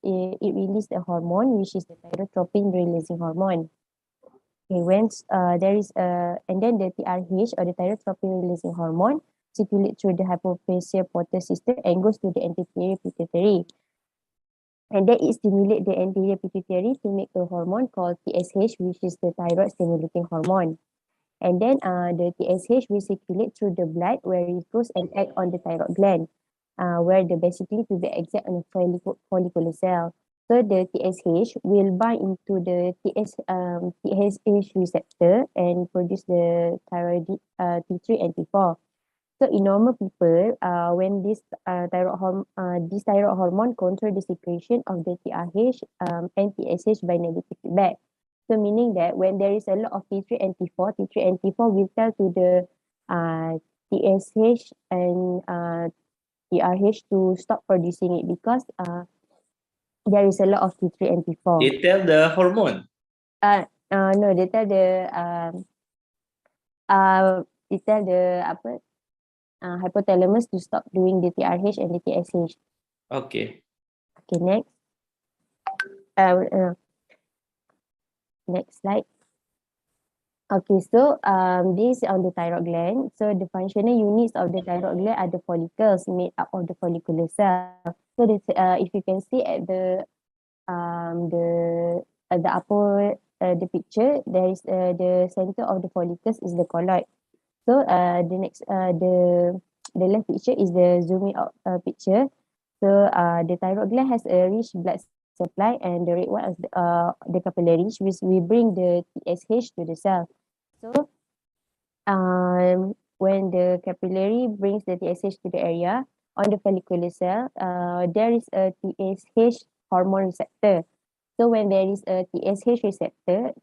it releases a hormone, which is the thyrotropin releasing hormone. Okay, when there is and then the TRH or the thyrotropin releasing hormone circulates through the hypophyseal portal system and goes to the anterior pituitary. And then it stimulates the anterior pituitary to make a hormone called TSH, which is the thyroid stimulating hormone. And then the TSH will circulate through the blood where it goes and act on the thyroid gland, where the basically to be exact on a follicular cell. So the TSH will bind into the TSH receptor and produce the thyroid T3 and T4. So in normal people, when this thyroid hormone control the secretion of the TRH and TSH by negative feedback. So meaning that when there is a lot of T3 and T4, T3 and T4 will tell to the TSH and TRH to stop producing it because there is a lot of T3 and T4. They tell the hormone. No, they tell the hypothalamus to stop doing the TRH and the TSH. Okay. Okay, next. Next slide. Okay, so this is on the thyroid gland. So the functional units of the thyroid gland are the follicles made up of the follicular cell. So this, if you can see at the upper the picture, there is the center of the follicles is the colloid. So the next the left picture is the zooming out picture. So the thyroid gland has a rich blood supply, and the red one is the capillaries, which we bring the TSH to the cell. So when the capillary brings the TSH to the area on the follicular cell, there is a TSH hormone receptor. So when there is a TSH receptor,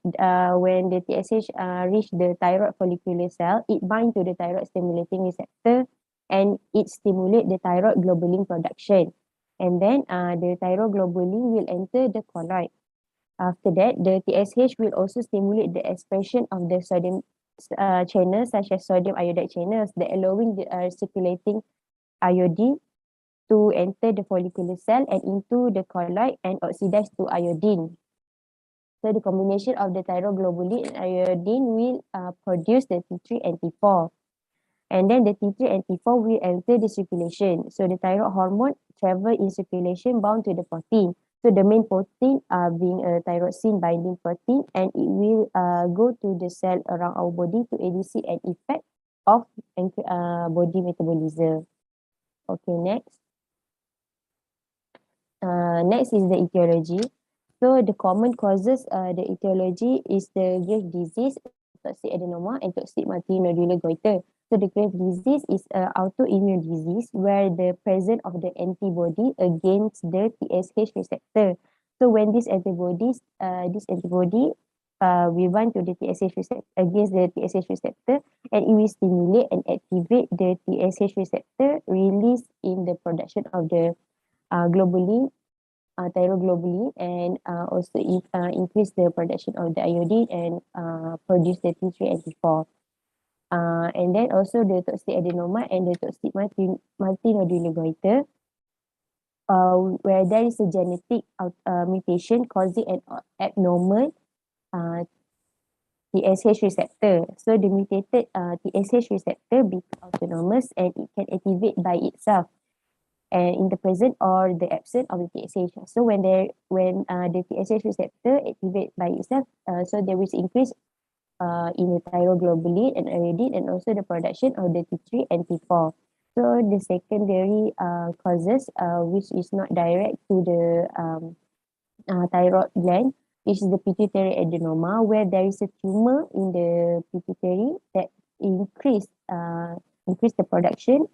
when the TSH reach the thyroid follicular cell, it binds to the thyroid stimulating receptor and it stimulates the thyroid globulin production. And then the thyroid globulin will enter the colloid. After that, the TSH will also stimulate the expression of the sodium channels such as sodium iodide channels, that allowing the circulating iodine to enter the follicular cell and into the colloid and oxidize to iodine. So the combination of the thyroglobulin and iodine will produce the T3 and T4. And then the T3 and T4 will enter the circulation. So the thyroid hormone travel in circulation bound to the protein. So the main protein being a thyroxine binding protein, and it will go to the cell around our body to elicit an effect of body metabolism. Okay, next. Next is the etiology. So the common causes, the etiology is the Graves' disease, toxic adenoma, and toxic multinodular goiter. So the Graves' disease is an autoimmune disease where the presence of the antibody against the TSH receptor. So when this antibody will bind to the TSH receptor against the TSH receptor, and it will stimulate and activate the TSH receptor, release in the production of the globulin, thyroglobulin, and also increase the production of the iodine and produce the T3 and T4. And then also the toxic adenoma and the toxic multinodular goiter, where there is a genetic mutation causing an abnormal TSH receptor. So the mutated TSH receptor becomes autonomous and it can activate by itself and in the presence or the absence of the TSH. So when the TSH receptor activate by itself, so there is increase in the thyroglobulin and iodine and also the production of the T3 and T4. So the secondary causes, which is not direct to the thyroid gland, is the pituitary adenoma, where there is a tumor in the pituitary that increase the production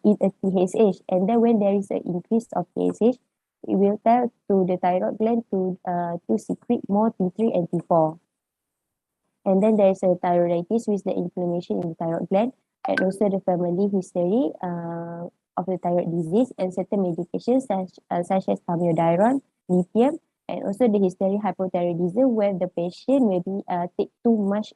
in a TSH, and then when there is an increase of TSH, it will tell to the thyroid gland to secrete more T3 and T4. And then there is a thyroiditis with the inflammation in the thyroid gland, and also the family history of the thyroid disease, and certain medications such as tamiodiron, lithium, and also the history hypothyroidism, where the patient maybe take too much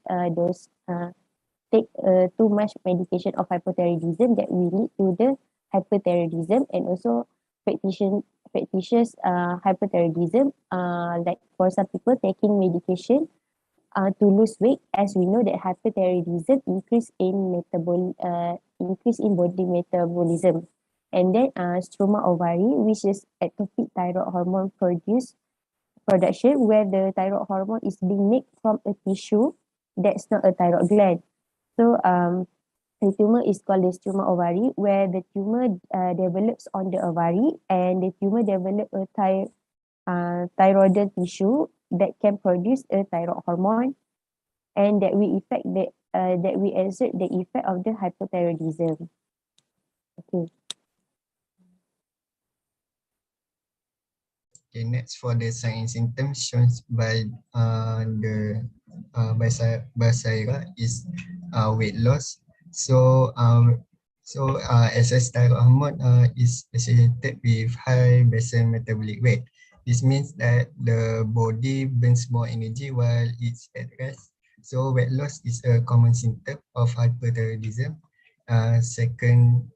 too much medication of hypothyroidism that will lead to the hyperthyroidism, and also factitious hypothyroidism. Like for some people taking medication to lose weight, as we know that hypothyroidism increase in body metabolism, and then stroma ovary, which is ectopic thyroid hormone production, where the thyroid hormone is being made from a tissue that's not a thyroid gland. So the tumor is called the stroma ovary, where the tumor develops on the ovary, and the tumor develop a thyroidal tissue that can produce a thyroid hormone, and that we exert the effect of the hypothyroidism. Okay. Okay, next for the signs and symptoms shown by by Saira is weight loss. So excess thyroid hormone is associated with high basal metabolic rate. This means that the body burns more energy while it's at rest. So weight loss is a common symptom of hyperthyroidism. Second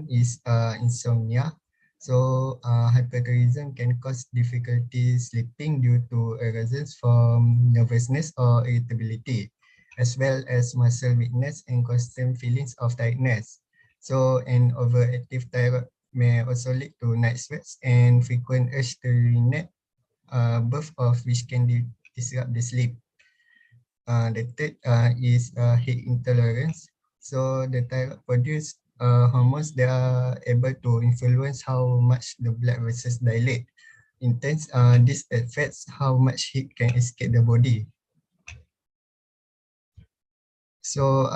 is insomnia. So hyperthyroidism can cause difficulty sleeping due to arousals from nervousness or irritability, as well as muscle weakness and constant feelings of tiredness. So an overactive thyroid may also lead to night sweats and frequent urge to urinate, both of which can disrupt the sleep. The third is heat intolerance. So the thyroid produce hormones that are able to influence how much the blood vessels dilate. In turn, this affects how much heat can escape the body. So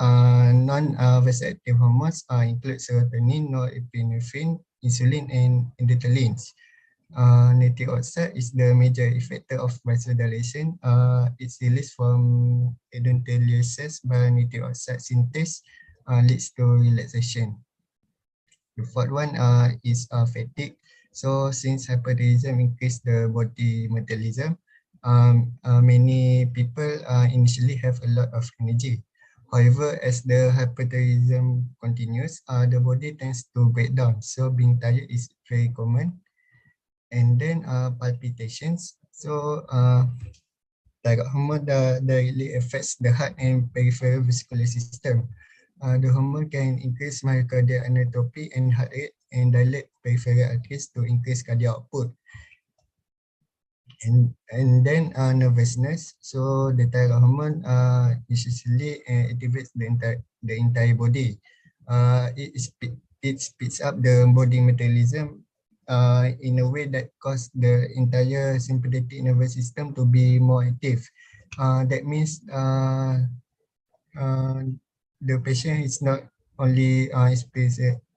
non-vasoactive hormones include serotonin, norepinephrine, insulin, and endothelins. Nitric oxide is the major effector of vasodilation. It's released from endothelial cells by nitric oxide synthase, leads to relaxation. The fourth one is fatigue. So since hyperthyroidism increase the body metabolism, many people initially have a lot of energy. However, as the hyperthyroidism continues, the body tends to break down. So being tired is very common. And then palpitations. So thyroid hormone directly affects the heart and peripheral vascular system. The hormone can increase myocardial anatropy and heart rate and dilate peripheral arteries to increase cardiac output. And then nervousness. So the thyroid hormone usually activates the entire body. It speeds up the body metabolism in a way that causes the entire sympathetic nervous system to be more active. That means the patient is not only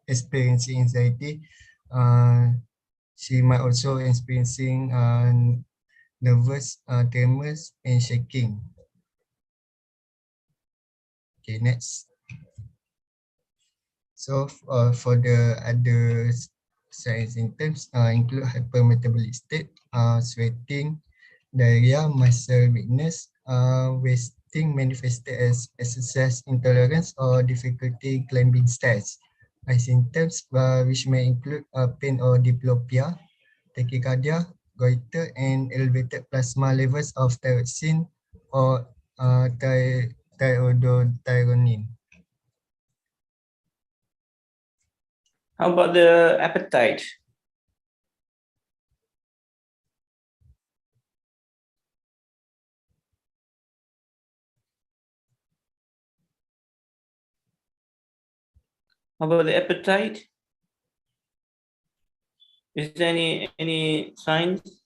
experiencing anxiety, she might also experiencing nervous tremors and shaking. Okay, next. So for the other signs and symptoms include hypermetabolic state, sweating, diarrhea, muscle weakness, wasting manifested as exercise intolerance or difficulty climbing stairs. Symptoms which may include pain or diplopia, tachycardia, goiter, and elevated plasma levels of thyroxine or thiodothyronine. How about the appetite? How about the appetite? Is there any signs,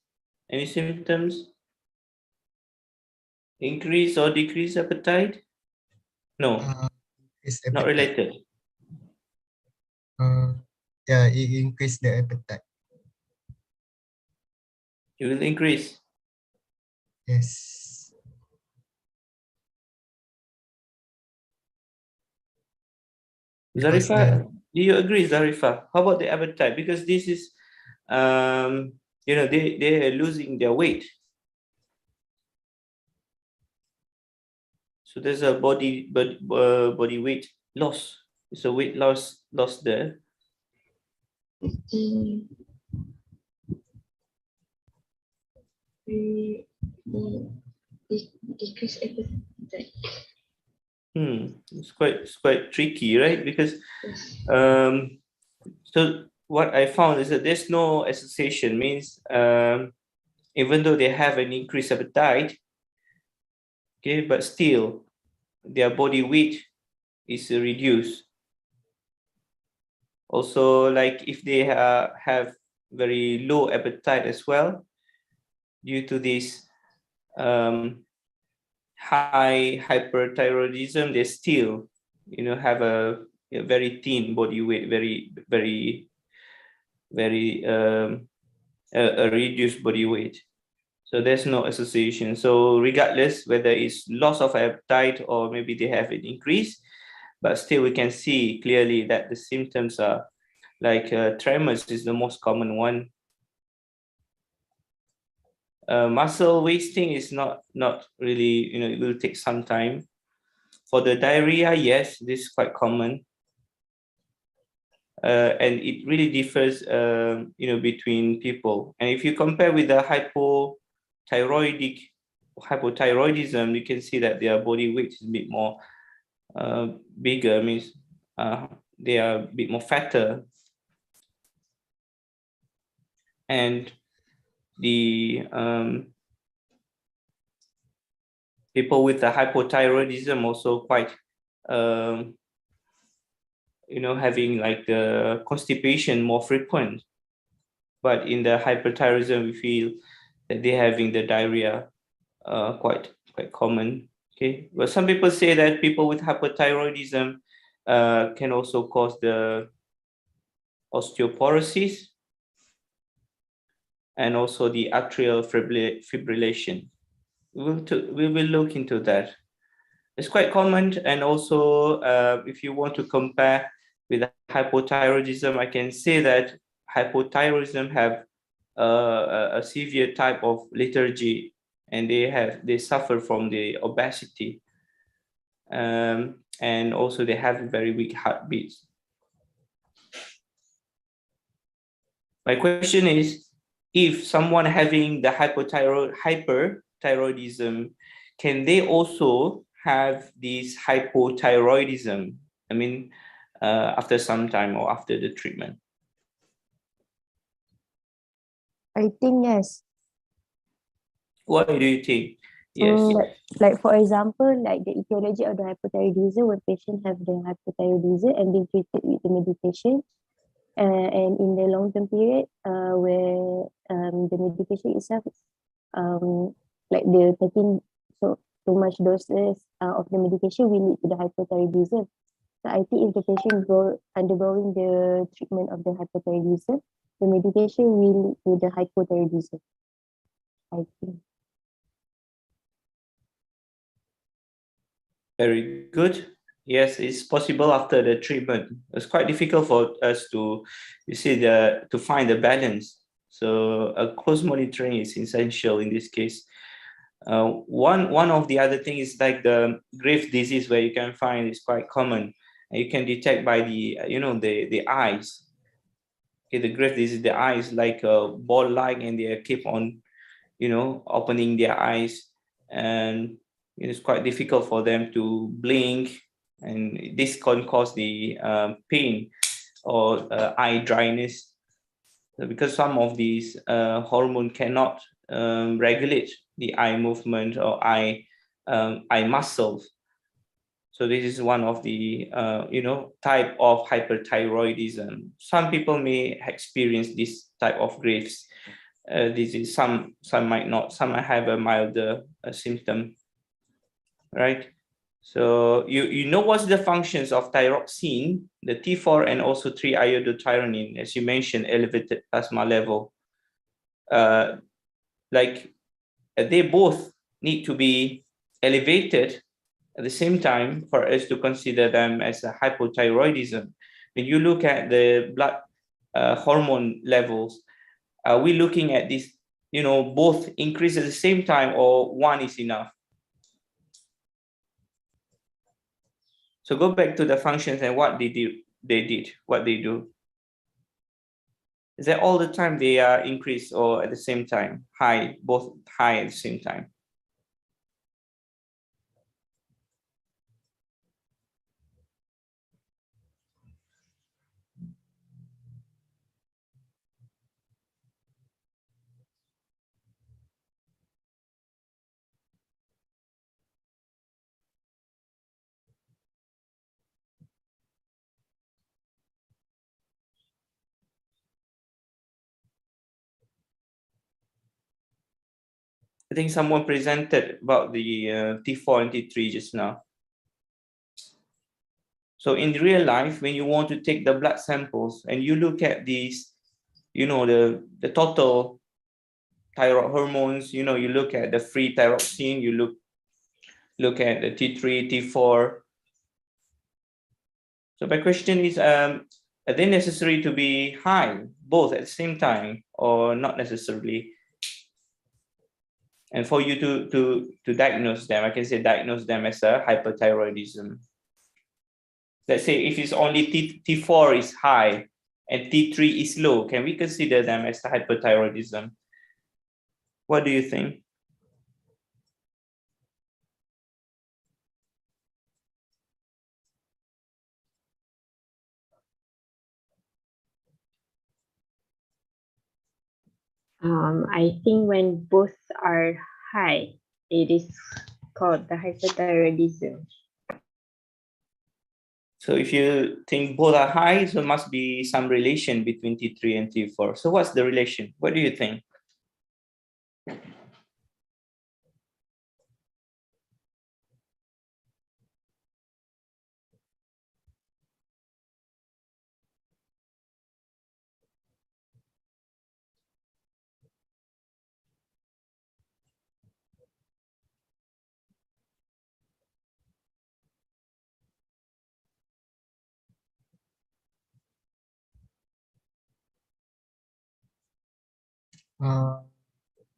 any symptoms? Increase or decrease appetite? No, not related. Yeah, it increase the appetite. It will increase. Yes. Zarifa, do you agree, Zarifa? How about the appetite? Because this is, they are losing their weight. So there's a body weight loss. It's a weight loss there. Decrease appetite. It's quite tricky, right? Because Yes. so what I found is that there's no association. Means even though they have an increased appetite, okay, but still their body weight is reduced. Also, like if they have very low appetite as well, due to this high hyperthyroidism, they still, have a very thin body weight, very a reduced body weight. So there's no association. So regardless whether it's loss of appetite or maybe they have an increase, but still we can see clearly that the symptoms are like tremors is the most common one. Muscle wasting is not really, it will take some time. For the diarrhea, yes, this is quite common. And it really differs, between people. And if you compare with the hypothyroidism, you can see that their body weight is a bit more bigger, means they are a bit more fatter. And the people with the hypothyroidism also quite, having like the constipation more frequent. But in the hyperthyroidism, we feel that they're having the diarrhea quite common. Okay, but some people say that people with hypothyroidism can also cause the osteoporosis and also the atrial fibrillation. We will look into that. It's quite common, and also if you want to compare with hypothyroidism, I can say that hypothyroidism have a severe type of lethargy, and they suffer from the obesity, and also they have very weak heartbeats. My question is, if someone having the hyperthyroidism, can they also have this hypothyroidism? I mean, after some time or after the treatment? I think yes. Why do you think? Yes. Like for example, like the etiology of the hypothyroidism, when patients have the hypothyroidism and being treated with the medication, and in the long-term period, where the medication itself, like the taking so too much doses of the medication will lead to the hypothyroidism. So I think if the patient undergoing the treatment of the hypothyroidism, the medication will lead to the hypothyroidism, I think. Very good. Yes, it's possible after the treatment. It's quite difficult for us to find the balance. So a close monitoring is essential in this case. One of the other things is like the Graves' disease, where you can find is quite common, and you can detect by the the eyes. Okay, the Graves' disease, the eyes like a ball-like, and they keep on opening their eyes, and it's quite difficult for them to blink, and this can cause the pain or eye dryness. Because some of these hormone cannot regulate the eye movement or eye muscles. So this is one of the type of hyperthyroidism. Some people may experience this type of Graves disease. Some might not. Some might have a milder symptom, right? So you know what's the functions of thyroxine, the T4, and also 3-iodothyronine, as you mentioned, elevated plasma level. Like they both need to be elevated at the same time for us to consider them as a hypothyroidism. When you look at the blood hormone levels, are we looking at this, both increase at the same time, or one is enough? So go back to the functions and what they do. Is that all the time they are increased or at the same time? High, both high at the same time? I think someone presented about the T4 and T3 just now. So in real life, when you want to take the blood samples and you look at these, you know, the total thyroid hormones, you know, you look at the free thyroxine, you look at the T3, T4. So my question is, are they necessary to be high, both at the same time, or not necessarily? And for you to diagnose them, I can say diagnose them as a hyperthyroidism. Let's say if it's only T4 is high and T3 is low, can we consider them as hyperthyroidism? What do you think? I think when both are high, it is called the hyperthyroidism. So if you think both are high, so must be some relation between T3 and T4. So what's the relation? What do you think?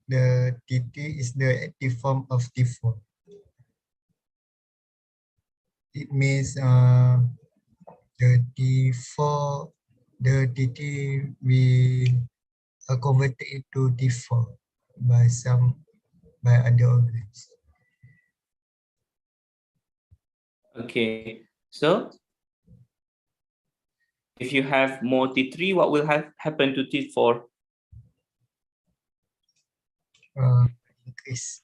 The TT is the active form of T4. It means the T4, the TT we converted it to T4 by other organs. Okay, so if you have more T3, what will happen to T4? Increase.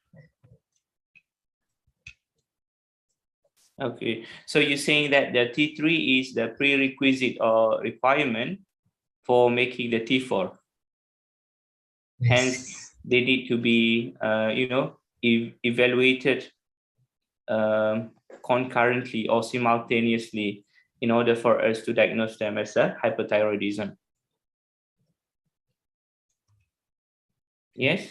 Okay, so you're saying that the T3 is the prerequisite or requirement for making the T4. Yes. Hence, they need to be, you know, evaluated concurrently or simultaneously in order for us to diagnose them as a hyperthyroidism. Yes?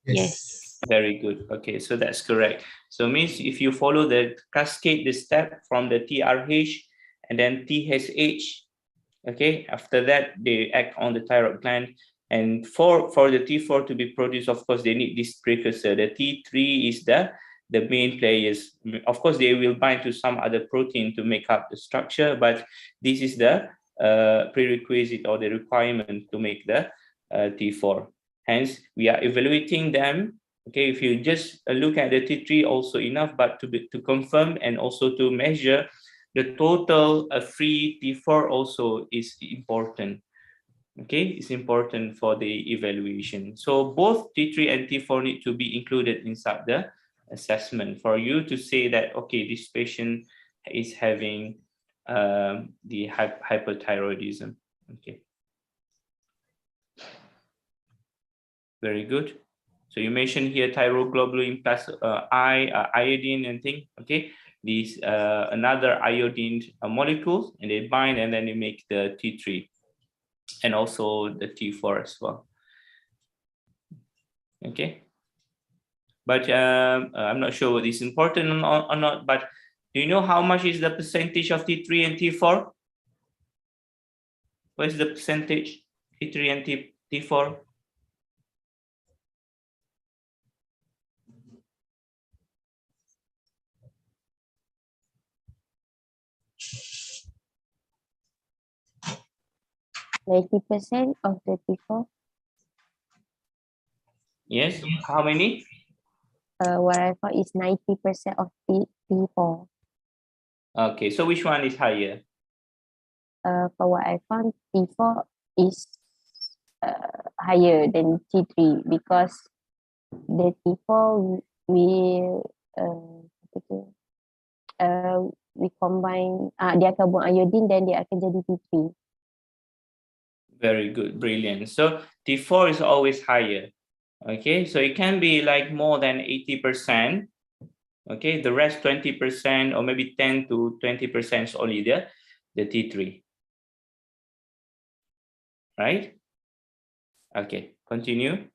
Yes. Very good. Okay, so that's correct. So means if you follow the cascade, the step from the TRH and then TSH, okay, after that they act on the thyroid gland. And for the T4 to be produced, of course, they need this precursor. The T3 is the main players. Of course, they will bind to some other protein to make up the structure, but this is the prerequisite or the requirement to make the T4. Hence, we are evaluating them. Okay, if you just look at the T3 also enough, but to confirm and also to measure the total free T4 also is important. Okay, it's important for the evaluation. So both T3 and T4 need to be included inside the assessment for you to say that, okay, this patient is having the hyperthyroidism. Okay. Very good. So you mentioned here thyroglobulin plus iodine and thing. Okay, these another iodine molecules, and they bind and then they make the T3 and also the T4 as well. Okay, but I'm not sure what is important or not. But do you know how much is the percentage of T3 and T4? What is the percentage T3 and T4? 90% of the T4. Yes. How many? What I found is 90% of T4. Okay. So which one is higher? For what I found, T4 is higher than T3 because the T4 apa tu, we combine dia akan buang iodine dan dia akan jadi T3. Very good. Brilliant. So T4 is always higher. Okay. So it can be like more than 80%. Okay. The rest 20% or maybe 10 to 20% is only the T3. Right? Okay. Continue.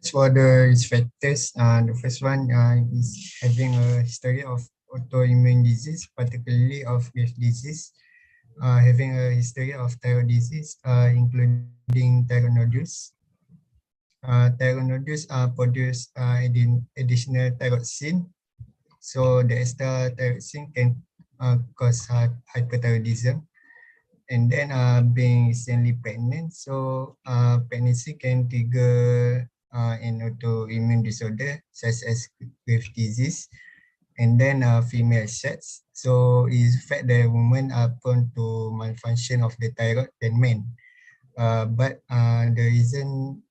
As for the risk factors, the first one is having a history of autoimmune disease, particularly of Graves' disease, having a history of thyroid disease, including thyroid nodules. Thyroid nodules produce additional thyroxine, so the extra thyroxine can cause hyperthyroidism. And then being recently pregnant, so pregnancy can trigger an autoimmune disorder such as Graves' disease, and then female sex. So it affect the women are prone to malfunction of the thyroid than men. But the reason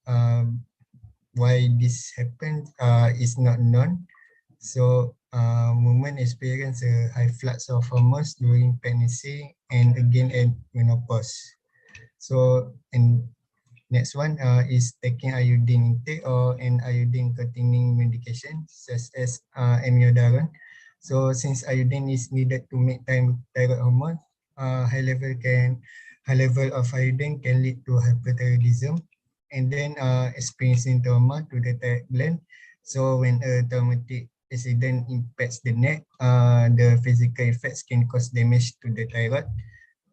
why this happens is not known. So women experience a high flux of hormones during pregnancy and again at menopause. So, and next one is taking iodine intake or an iodine containing medication such as amiodarone. So since iodine is needed to make thyroid hormone, high level of iodine can lead to hyperthyroidism and then experiencing trauma to the thyroid gland. So when a traumatic accident impacts the neck, the physical effects can cause damage to the thyroid,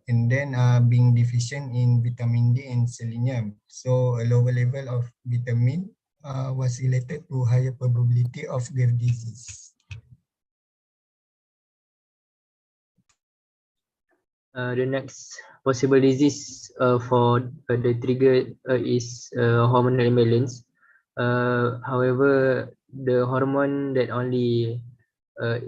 and then being deficient in vitamin D and selenium. So a lower level of vitamin was related to higher probability of Graves' disease. The next possible disease for the trigger is hormonal imbalance. However, the hormone that only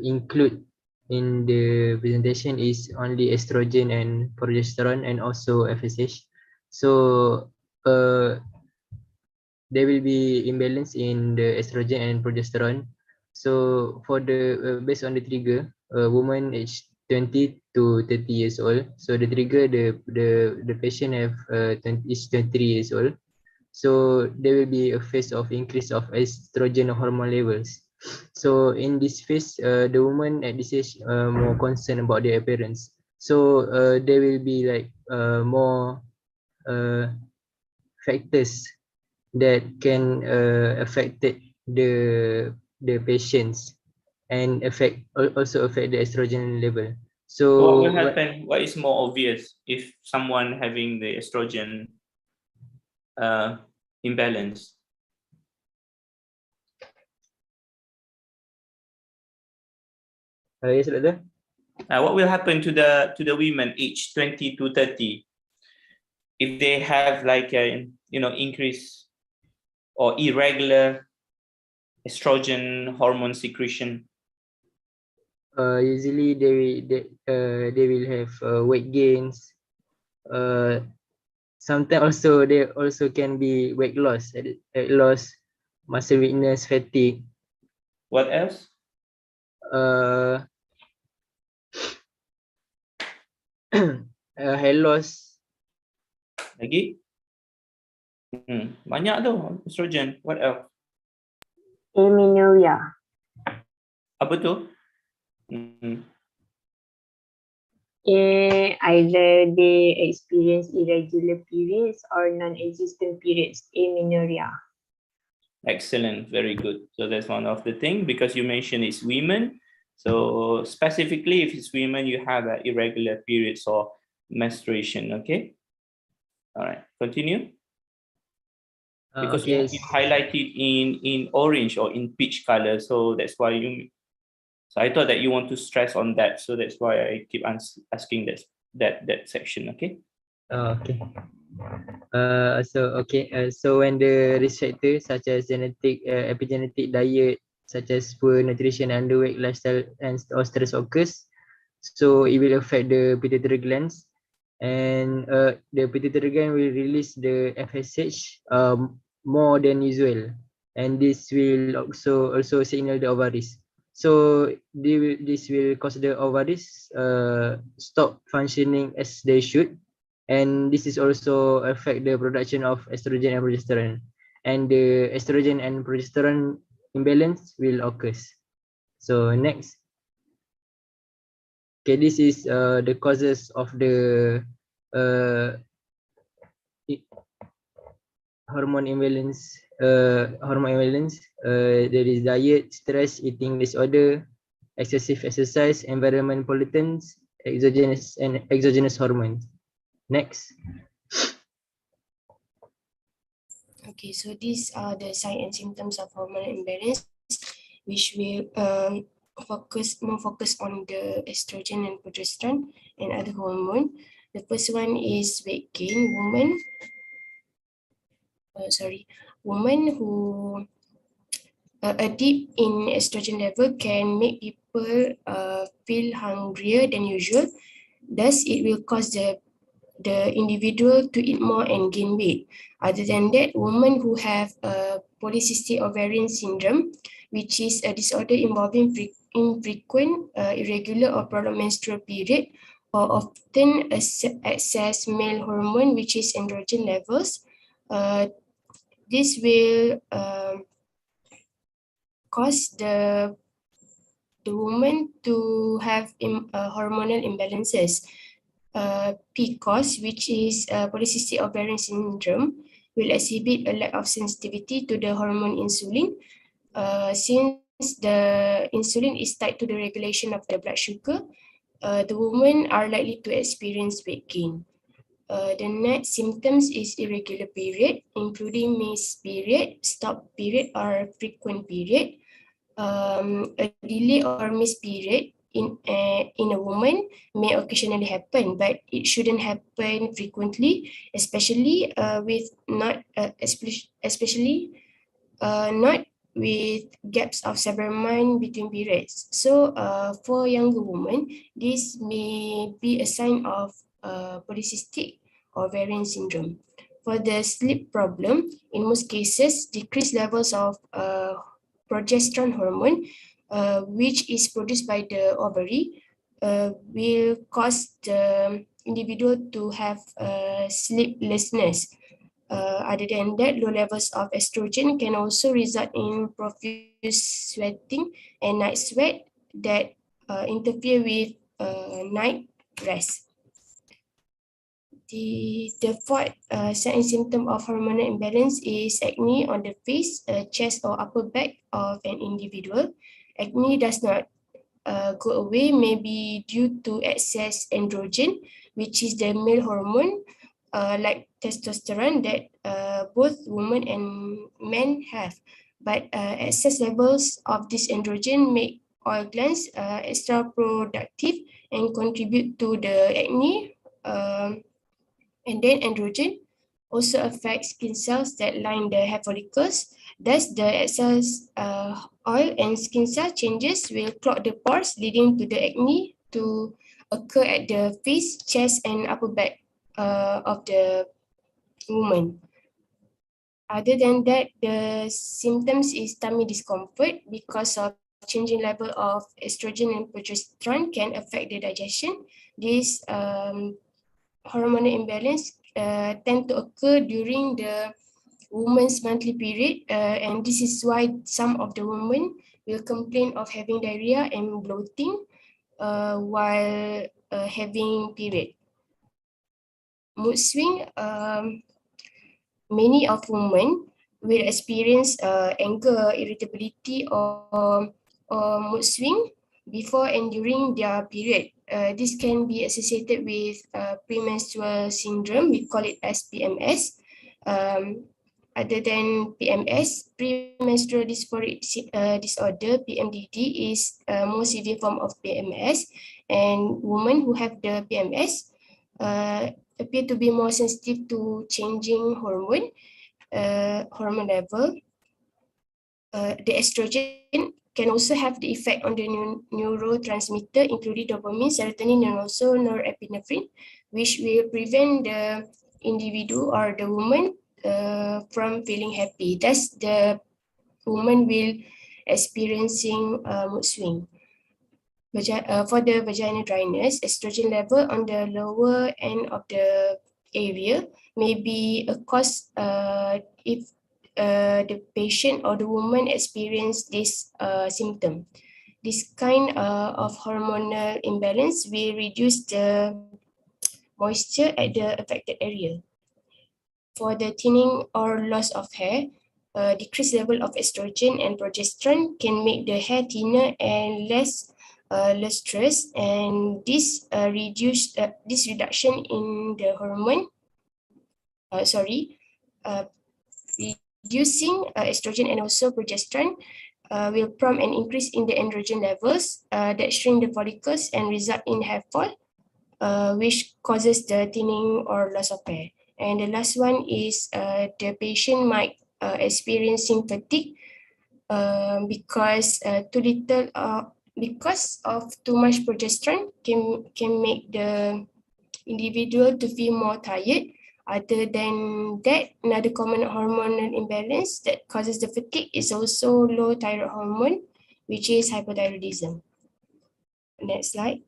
include in the presentation is only estrogen and progesterone and also FSH. So there will be imbalance in the estrogen and progesterone. So for the based on the trigger, a woman aged 20 to 30 years old. So the trigger, the patient have 23 years old. So there will be a phase of increase of estrogen hormone levels. So in this phase, the woman at this age more concerned about their appearance. So there will be like more factors that can affect the patients and also affect the estrogen level. So What will happen? What is more obvious if someone having the estrogen imbalance? Yes, Doctor. What will happen to the women aged 20 to 30 if they have like a increase or irregular estrogen hormone secretion? Usually they will have weight gains. Sometimes also they also can be weight loss, muscle weakness, fatigue. What else? Hair loss. Lagi? Banyak tu estrogen. What else? Amenorrhea. Apa tu? Either they experience irregular periods or non-existent periods. Amenorrhea. Excellent, very good. So that's one of the things, because you mentioned it's women. So specifically, if it's women, you have irregular periods or menstruation. Okay. All right. Continue. Because Okay. you highlighted in orange or in peach color, so that's why you So I thought that you want to stress on that, so that's why I keep asking that section. Okay. Okay. So when the risk factors such as genetic, epigenetic, diet, such as poor nutrition, underweight, lifestyle, and or stress occurs, so it will affect the pituitary glands, and the pituitary gland will release the FSH more than usual, and this will also signal the ovaries. So this will cause the ovaries stop functioning as they should, and this is also affect the production of estrogen and progesterone, and the estrogen and progesterone imbalance will occur. So next, okay, this is the causes of the uh, hormone imbalance. There is diet, stress, eating disorder, excessive exercise, environment pollutants, exogenous hormones. Next. Okay, so these are the signs and symptoms of hormonal imbalance, which will focus on the estrogen and progesterone and other hormone. The first one is weight gain. Women who a dip in estrogen level can make people feel hungrier than usual. Thus, it will cause the individual to eat more and gain weight. Other than that, women who have polycystic ovarian syndrome, which is a disorder involving infrequent, irregular, or prolonged menstrual period, or often excess male hormone, which is androgen levels. This will cause the woman to have hormonal imbalances. PCOS, which is polycystic ovarian syndrome, will exhibit a lack of sensitivity to the hormone insulin. Since the insulin is tied to the regulation of the blood sugar, the women are likely to experience weight gain. The next symptoms is irregular period, including missed period, stop period, or frequent period. A delay or missed period in a woman may occasionally happen, but it shouldn't happen frequently, especially not with gaps of several months between periods. So for younger women, this may be a sign of polycystic ovarian syndrome. For the sleep problem, in most cases, decreased levels of progesterone hormone, which is produced by the ovary, will cause the individual to have sleeplessness. Other than that, low levels of estrogen can also result in profuse sweating and night sweat that interfere with night rest. The fourth sign and symptom of hormonal imbalance is acne on the face, chest, or upper back of an individual. Acne does not go away, may be due to excess androgen, which is the male hormone, like testosterone that both women and men have. But excess levels of this androgen make oil glands extra productive and contribute to the acne. And then androgen also affects skin cells that line the hair follicles. Thus, the excess oil and skin cell changes will clog the pores, leading to the acne to occur at the face, chest, and upper back of the woman. Other than that, the symptoms is tummy discomfort because of changing level of estrogen and progesterone can affect the digestion. This hormonal imbalance tend to occur during the woman's monthly period, and this is why some of the women will complain of having diarrhea and bloating while having period. Mood swing, many of women will experience anger, irritability, or mood swing before and during their period. This can be associated with premenstrual syndrome. We call it as PMS. other than PMS, premenstrual dysphoric disorder, PMDD, is a more severe form of PMS, and women who have the PMS appear to be more sensitive to changing hormone level. The estrogen can also have the effect on the neurotransmitter, including dopamine, serotonin, and also norepinephrine, which will prevent the individual or the woman from feeling happy. Thus, the woman will experiencing mood swing. For the vaginal dryness, estrogen level on the lower end of the area may be a cause if the patient or the woman experience this symptom. This kind of hormonal imbalance will reduce the moisture at the affected area. For the thinning or loss of hair, decreased level of estrogen and progesterone can make the hair thinner and less lustrous, and this reduction in the hormone, reducing estrogen and also progesterone will prompt an increase in the androgen levels that shrink the follicles and result in hair fall, which causes the thinning or loss of hair. And the last one is the patient might experiencing fatigue because because of too much progesterone can make the individual to feel more tired. Other than that, another common hormonal imbalance that causes the fatigue is also low thyroid hormone, which is hypothyroidism. Next slide.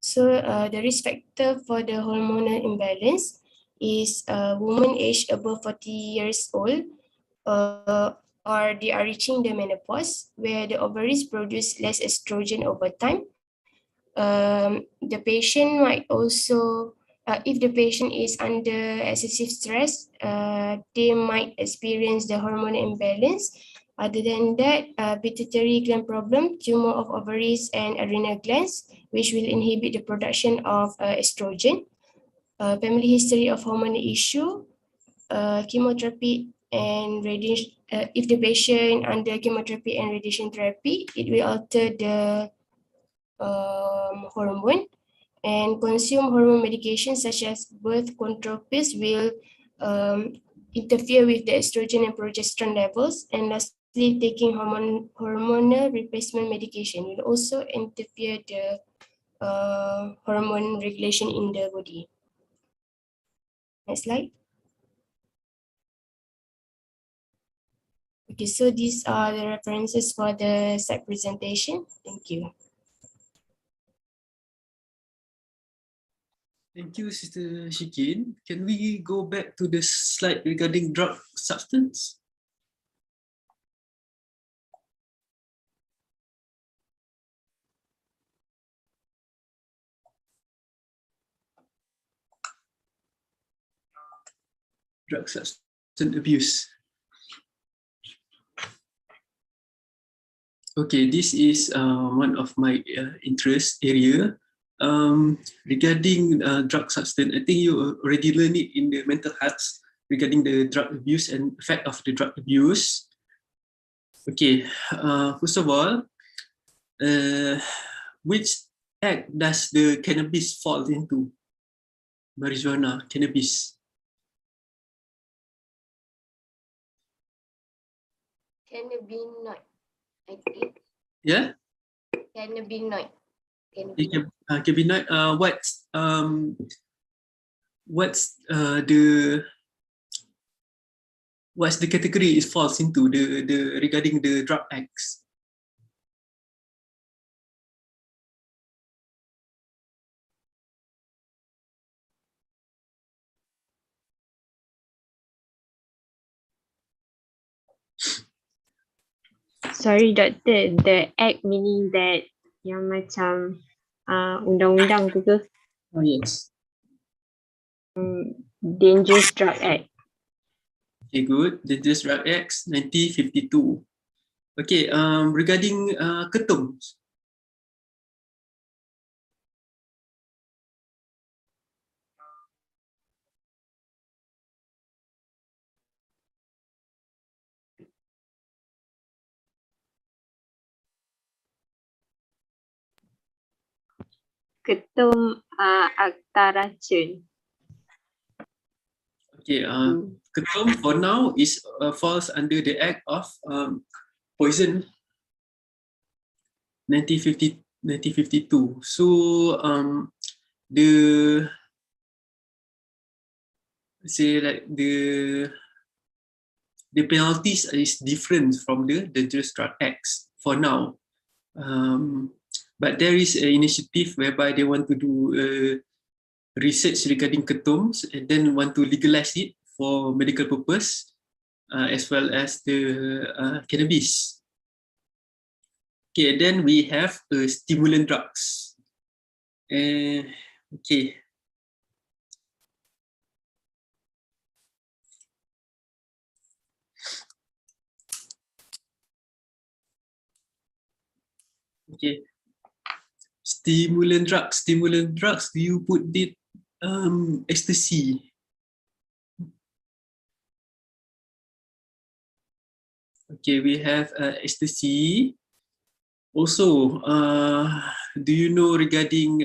So the risk factor for the hormonal imbalance is women aged above 40 years old, or they are reaching the menopause, where the ovaries produce less estrogen over time. The patient might also, if the patient is under excessive stress, they might experience the hormonal imbalance. Other than that, pituitary gland problem, tumor of ovaries and adrenal glands, which will inhibit the production of estrogen. Family history of hormonal issue, chemotherapy and radiation. If the patient under chemotherapy and radiation therapy, it will alter the hormone, and consume hormone medication such as birth control pills will interfere with the estrogen and progesterone levels. And lastly, taking hormonal replacement medication will also interfere the hormone regulation in the body. Next slide. Okay, so these are the references for the slide presentation. Thank you. Thank you, Sister Shikin. Can we go back to the slide regarding drug substance? Drug substance abuse. Okay, this is one of my interest area. Regarding drug substance, I think you already learned it in the mental health regarding the drug abuse and effect of the drug abuse. Okay, first of all, which act does the cannabis fall into? Marijuana, cannabis. Cannabinoid, I think. Yeah? Cannabinoid. Cannabinoid. What's the category it falls into the regarding the drug acts? Sorry, Doctor. The act meaning that yang macam undang-undang tu ke? Oh yes. Dangerous Drug Act. Okay, good. Dangerous Drug Acts 1952. Okay, regarding ketum. ketum akta racun. Okay, ketum for now is falls under the Act of Poison 1952. So the the penalties is different from the Dangerous Drug Acts for now. But there is an initiative whereby they want to do research regarding ketums and then want to legalize it for medical purpose as well as the cannabis. Okay, then we have stimulant drugs. Okay. Okay. Stimulant drugs. Do you put it ecstasy? Okay, we have ecstasy. Also, do you know regarding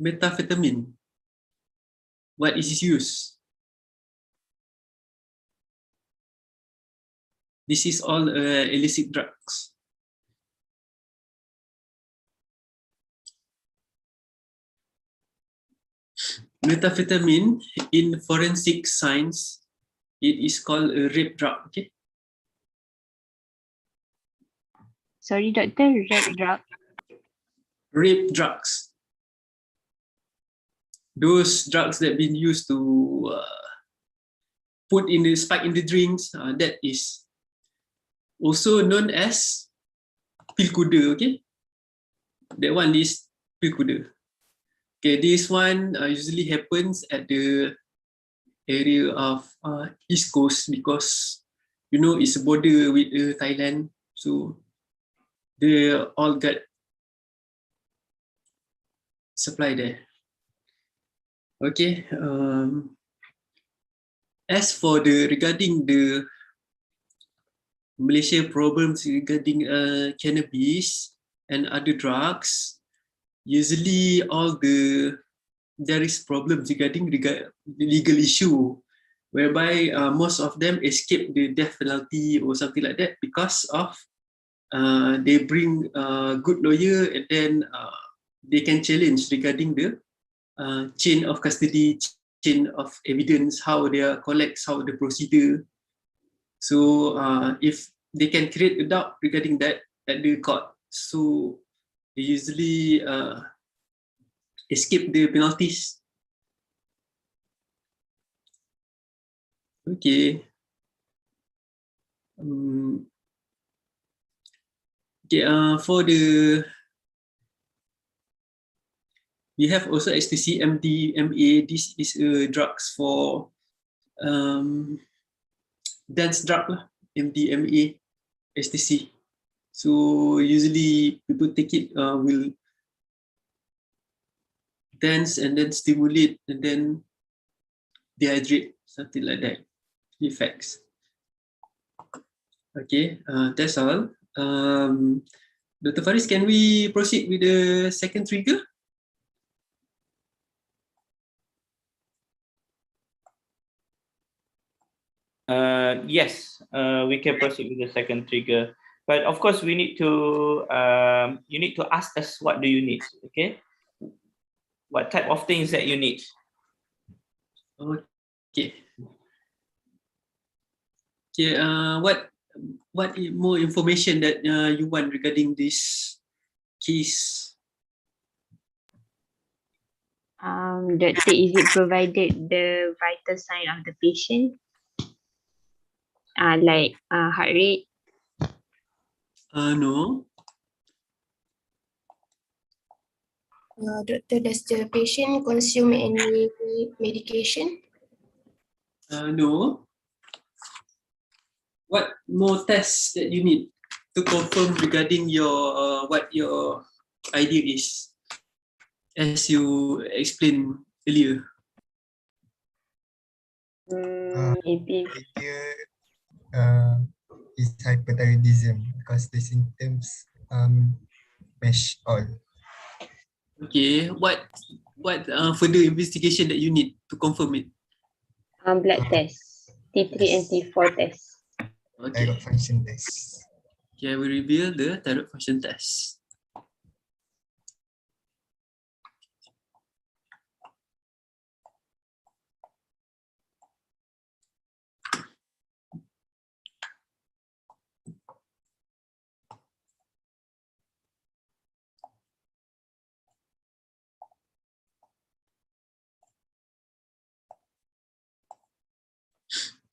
methamphetamine? What is its use? This is all illicit drugs. Methamphetamine in forensic science, it is called a rape drug. Okay. Sorry, doctor, red drug. Rape drugs. Those drugs that been used to put in the spike in the drinks, that is also known as pilkuda. Okay, that one is pilkuda. Okay, this one usually happens at the area of East Coast because you know it's a border with Thailand, so they all get supply there. Okay. As for the regarding the Malaysia problems regarding cannabis and other drugs, usually there is problems regarding the legal issue, whereby most of them escape the death penalty or something like that because of they bring a good lawyer and then they can challenge regarding the chain of custody, chain of evidence, how they collects, how the procedure. So if they can create a doubt regarding that at the court, so they usually escape the penalties. Okay. Okay. For the we have also ecstasy, MDMA. This is drugs for dance drug lah, MDMA, ecstasy. So usually people take it will dance and then stimulate and then dehydrate, something like that. Effects. Okay, that's all. Dr. Faris, can we proceed with the second trigger? Yes, we can proceed with the second trigger. But of course, we need to you need to ask us what do you need, okay? What type of things that you need? Okay. Okay. What more information that you want regarding this case? Doctor, is it provided the vital sign of the patient? Like heart rate? No. Doctor, does the patient consume any medication? No. What more tests that you need to confirm regarding your what your idea is, as you explained earlier? Maybe. Idea is hyperthyroidism because the symptoms match all. Okay, what further investigation that you need to confirm it? Blood test, T3 and T4 test. Okay. Thyroid function test. Okay, I will reveal the thyroid function test.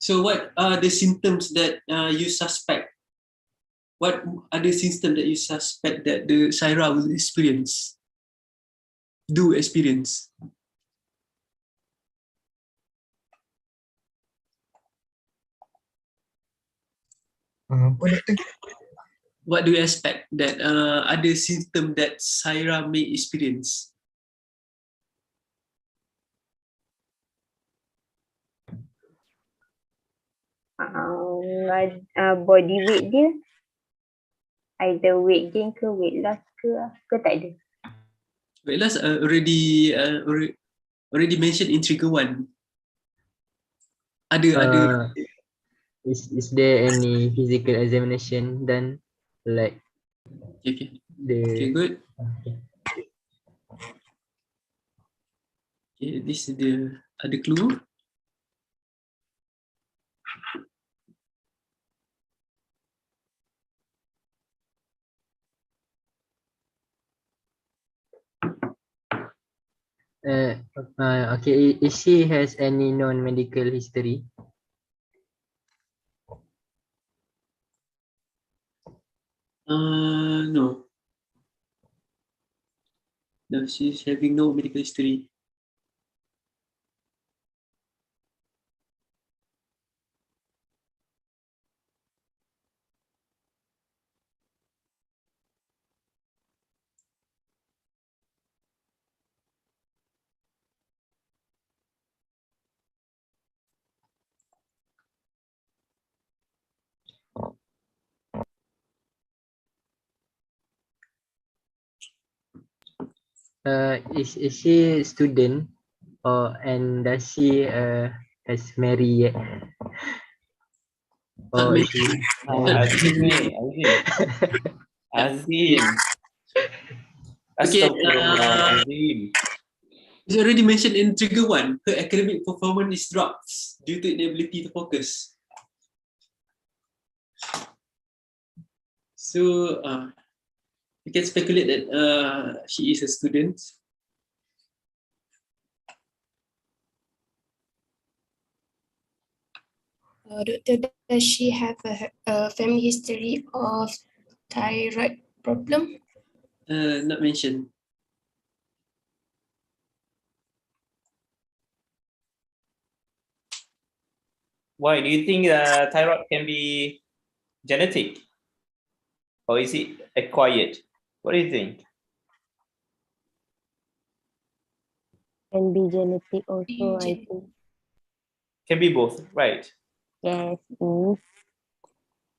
So what are the symptoms that you suspect? What are the symptoms that you suspect that the Syra will experience? Do experience? Apa doktor? What do you expect that other symptom that Syra may experience? Body weight dia, either weight gain ke weight loss ke tak ada. Weight loss already mentioned in trigger 1. Ada. Is there any physical examination done, like Okay. the Okay, good. okay. Okay, this is the other clue. Okay, is she has any non-medical history? No. No, she's having no medical history. Is she student, and does she has married yet? Or is she Azim ni, Azim. Okay, Astaghfirullahalazim. it's already mentioned in trigger 1. Her academic performance drops due to inability to focus. So you can speculate that she is a student. Doctor, does she have a family history of thyroid problem? Not mentioned. Why do you think thyroid can be genetic, or is it acquired? What do you think? Can be genetic also, I Gen- think. Can be both, right? Yes.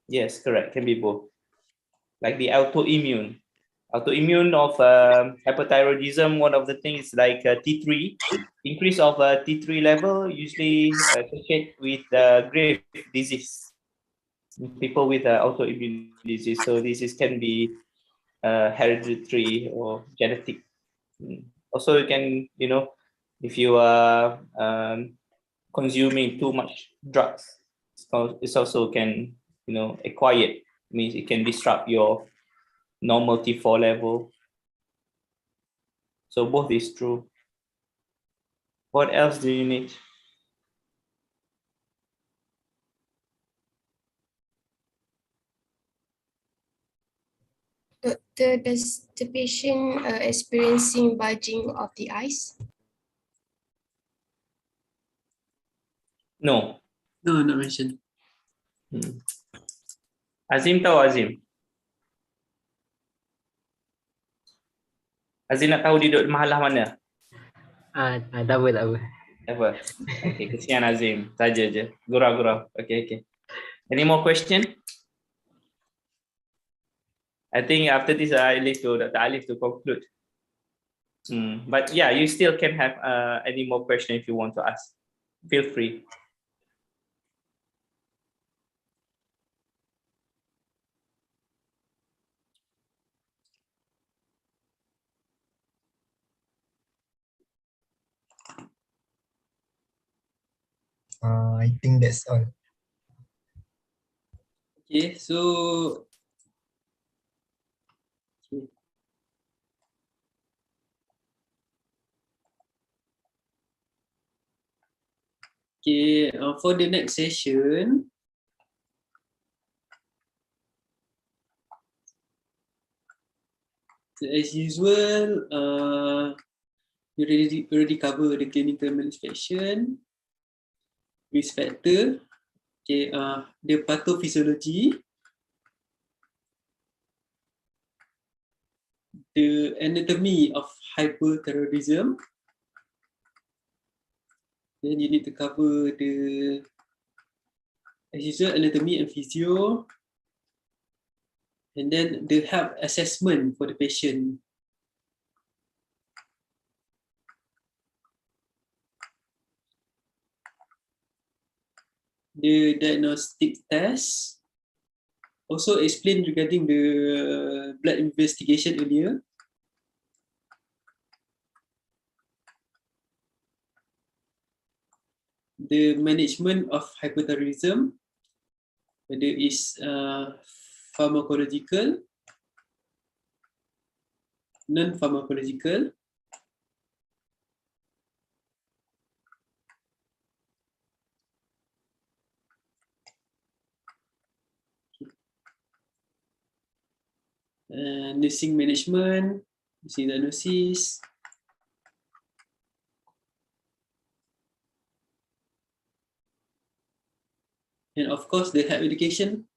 Yes, correct. Can be both. Like the autoimmune of hypothyroidism. One of the things like T3, increase of T3 level usually associated with grave disease. People with autoimmune disease. So disease can be hereditary or genetic. Also, you can, if you are consuming too much drugs, it's also can, acquired. Means it can disrupt your normal T4 level. So both is true. What else do you need? Doctor, does the patient experiencing bulging of the eyes? No. No, not mentioned. Azim tahu Azim? Azim nak tahu dia duduk mahalah mana? tak apa. Apa? Okay, kesian Azim. Saja je. Gurau. Okay. Any more question? I think after this, I leave to Dr. Alif to conclude. But yeah, you still can have any more questions if you want to ask. Feel free. I think that's all. Okay, so okay. Okay, for the next session, so as usual, you already cover the clinical manifestation, risk factor, okay, the pathophysiology, the anatomy of hyperthyroidism. Then you need to cover the, as usual, anatomy and physio, and then the health assessment for the patient. The diagnostic test. Also explain regarding the blood investigation earlier. The management of hyperthyroidism, whether it's pharmacological, non-pharmacological. Nursing management, nursing diagnosis, and of course the health education.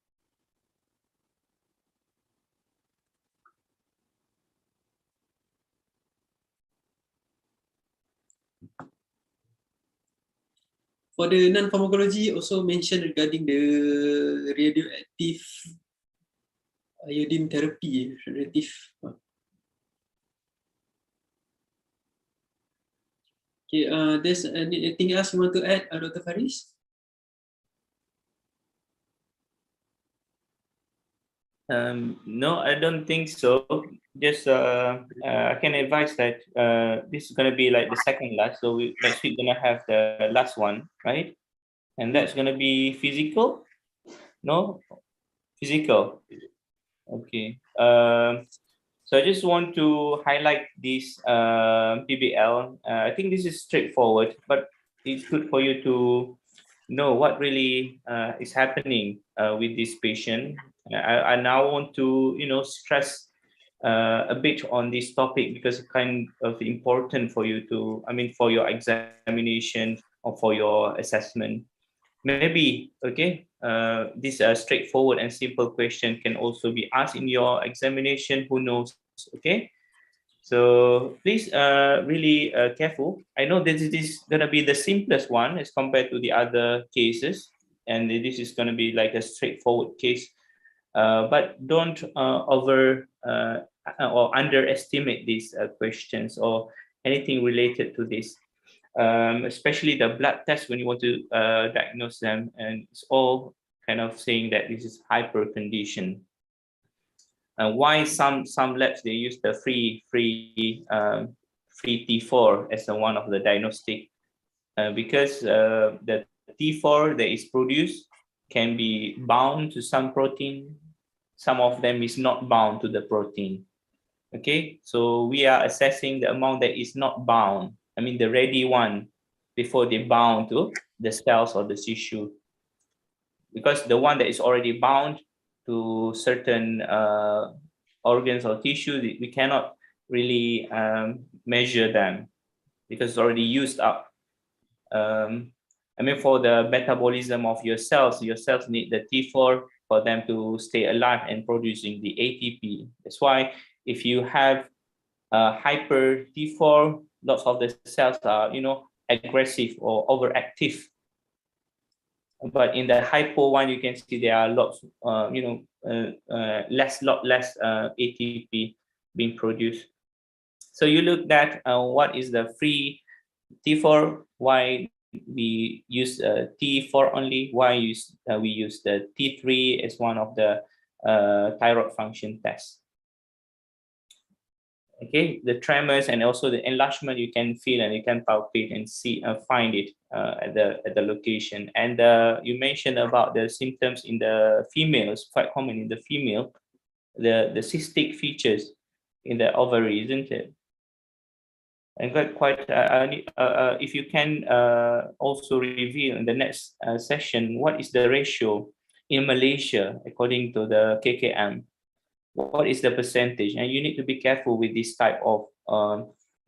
For the non-pharmacology, also mentioned regarding the radioactive iodine therapy, radioactive. Okay, there's anything else you want to add, Dr. Faris? No, I don't think so. Just I can advise that this is gonna be like the second last. So next week gonna have the last one, right? And that's gonna be physical. No, physical. Okay. So I just want to highlight this PBL. I think this is straightforward, but it's good for you to know what really is happening with this patient. I now want to, stress a bit on this topic because it's kind of important for you to, for your examination or for your assessment. Maybe, okay, this straightforward and simple question can also be asked in your examination. Who knows, okay? So please really careful. I know this is going to be the simplest one as compared to the other cases. And this is going to be like a straightforward case. But don't over or underestimate these questions or anything related to this. Especially the blood test when you want to diagnose them, and it's all kind of saying that this is hyper condition. Why some labs they use the free T4 as one of the diagnostic because the T4 that is produced can be bound to some protein. Some of them is not bound to the protein. Okay, so we are assessing the amount that is not bound. The ready one before they bound to the cells or the tissue. Because the one that is already bound to certain organs or tissue, we cannot really measure them because it's already used up. For the metabolism of your cells need the T4 for them to stay alive and producing the ATP. That's why if you have hyper T4, lots of the cells are, aggressive or overactive. But in the hypo one, you can see there are lots, lot less ATP being produced. So you look at what is the free T4, why we use T4 only, why we use the T3 as one of the thyroid function tests. Okay, the tremors and also the enlargement you can feel and you can palpate and see find it at the location. And you mentioned about the symptoms in the females, quite common in the female, the cystic features in the ovary, isn't it? And if you can also reveal in the next session, what is the ratio in Malaysia according to the KKM? What is the percentage? And you need to be careful with this type of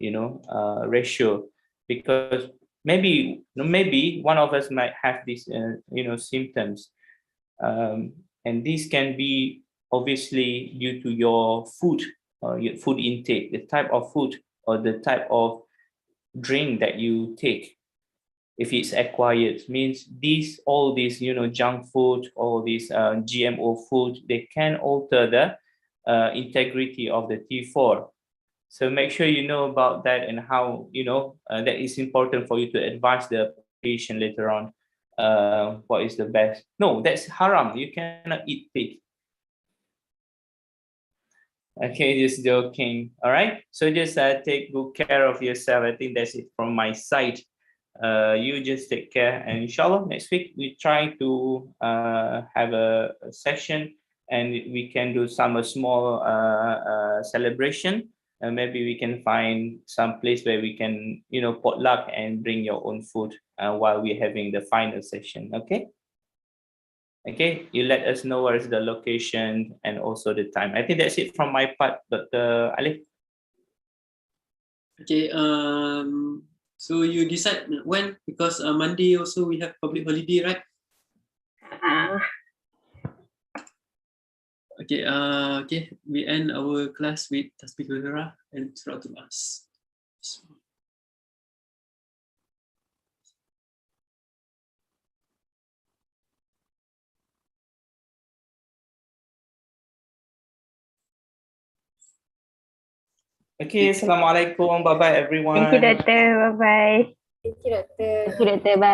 ratio, because maybe one of us might have these symptoms, and these can be obviously due to your food intake, the type of food or the type of drink that you take. If it's acquired, means all these junk food, all these GMO food, they can alter the integrity of the T4. So make sure you know about that and how that is important for you to advise the patient later on what is the best. No, that's haram. You cannot eat pig. Okay, just joking. All right, so just take good care of yourself. I think that's it from my side. You just take care, and inshallah next week we try to have a session and we can do some small celebration, and maybe we can find some place where we can potluck and bring your own food while we're having the final session. Okay, you let us know where is the location and also the time. I think that's it from my part, Dr. Alif. Okay, so you decide when, because Monday also we have public holiday, right? Okay, okay, we end our class with Tasbih Hurrah and Suratul As. Okay, Assalamualaikum. Bye-bye, everyone. Thank you, doctor. Bye-bye. Thank you, Doctor. Thank you, Dr. Bye.